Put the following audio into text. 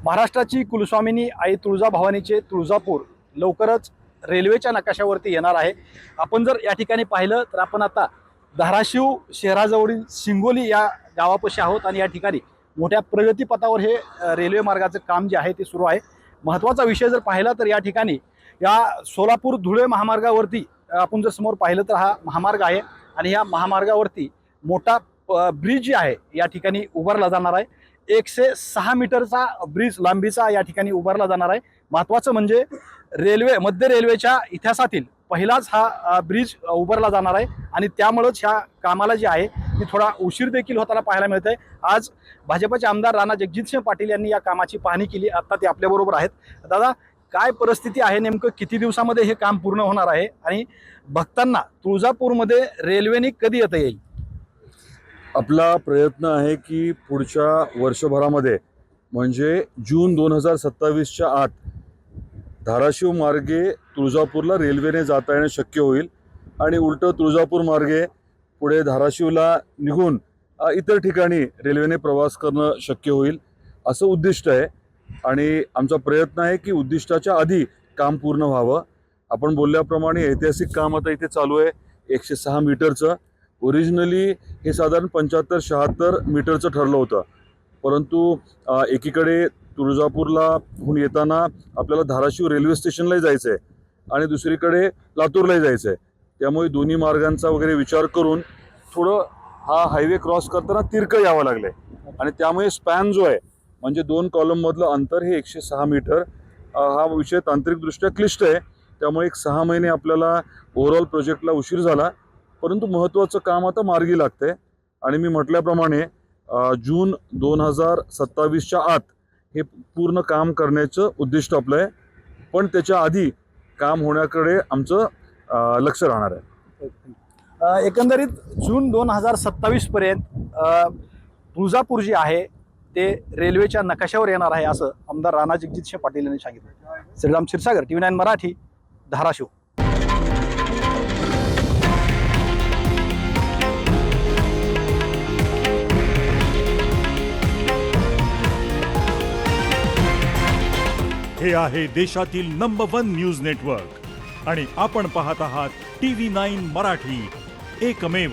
महाराष्ट्राची कुलस्वामिनी आई तुळजाभवानीचे तुळजापूर लवकरच रेल्वेच्या नकाशावरती येणार आहे। आपण जर या ठिकाणी पाहिलं तर आपण आता धाराशिव शहराजवळील सिंगोली या गावापाशी आहोत आणि या ठिकाणी मोठ्या प्रगतीपथावर हे रेल्वे मार्गाचं काम जे आहे ते सुरू आहे। महत्त्वाचा विषय जर पाहिला तर या ठिकाणी या सोलापूर धुळे महामार्गावरती आपण जर समोर पाहिलं तर हा महामार्ग आहे आणि या महामार्गावरती मोठा ब्रिज आहे या ठिकाणी उभारला जाणार आहे। 106 मीटरचा ब्रिज लांबीचा या ठिकाणी उभारला जाणार आहे। महत्त्वाचं म्हणजे मध्य रेल्वेच्या इतिहासातील पहिलाच हा ब्रिज उभारला जाणार आहे आणि त्यामुळेच ह्या कामाला जे आहे ते थोडा उशीर देखील होताना पाहायला मिळत आहे। आज भाजपचे आमदार राणा जगजितसिंह पाटील यांनी या कामाची पाहणी केली। आता ते आपल्याबरोबर आहेत। दादा, काय परिस्थिती आहे, नेमकं किती दिवसामध्ये हे काम पूर्ण होणार आहे आणि भक्तांना तुळजापूरमध्ये रेल्वेने कधी येता येईल? आपला प्रयत्न आहे की पुढच्या वर्षभरामध्ये म्हणजे जून 2027च्या आत धाराशिव मार्गे तुळजापूरला रेल्वेने जाता येणे शक्य होईल आणि उलट तुळजापूर मार्गे पुढे धाराशिवला निघून इतर ठिकाणी रेल्वेने प्रवास करणं शक्य होईल असं उद्दिष्ट आहे आणि आमचा प्रयत्न आहे की उद्दिष्टाच्या आधी काम पूर्ण व्हावं। आपण बोलल्याप्रमाणे ऐतिहासिक काम आता इथे चालू आहे 106 मीटरचं। ओरिजिनली हे साधारण 75-76 मीटरचं ठरलं होतं, परंतु एकीकडे तुळजापूरला होऊन येताना आपल्याला धाराशिव रेल्वे स्टेशनलाही जायचं आहे आणि दुसरीकडे लातूरलाही जायचं आहे। त्यामुळे दोन्ही मार्गांचा वगैरे विचार करून थोडं हा हायवे क्रॉस करताना तिरकं यावं लागलं आहे आणि त्यामुळे स्पॅन जो आहे म्हणजे 2 कॉलममधलं अंतर हे 106 मीटर। हा विषय तांत्रिकदृष्ट्या क्लिष्ट आहे, त्यामुळे 6 महिने आपल्याला ओव्हरऑल प्रोजेक्टला उशीर झाला, परंतु महत्त्वाचं काम आता मार्गी लागतंय आणि मी म्हटल्याप्रमाणे जून 2027च्या आत हे पूर्ण काम करण्याचं उद्दिष्ट आपलं आहे, पण त्याच्या आधी काम होण्याकडे आमचं लक्ष राहणार आहे। एकंदरीत जून 2027 पर्यंत तुळजापूर जे आहे ते रेल्वेच्या नकाशावर येणार आहे असं आमदार राणा जगजितसिंह पाटील यांनी सांगितलं। श्रीराम क्षीरसागर, TV9 मराठी, धाराशिव। हे आहे देशातील नंबर 1 न्यूज नेटवर्क आणि आपण पाहत आहात TV9 मराठी, एकमेव।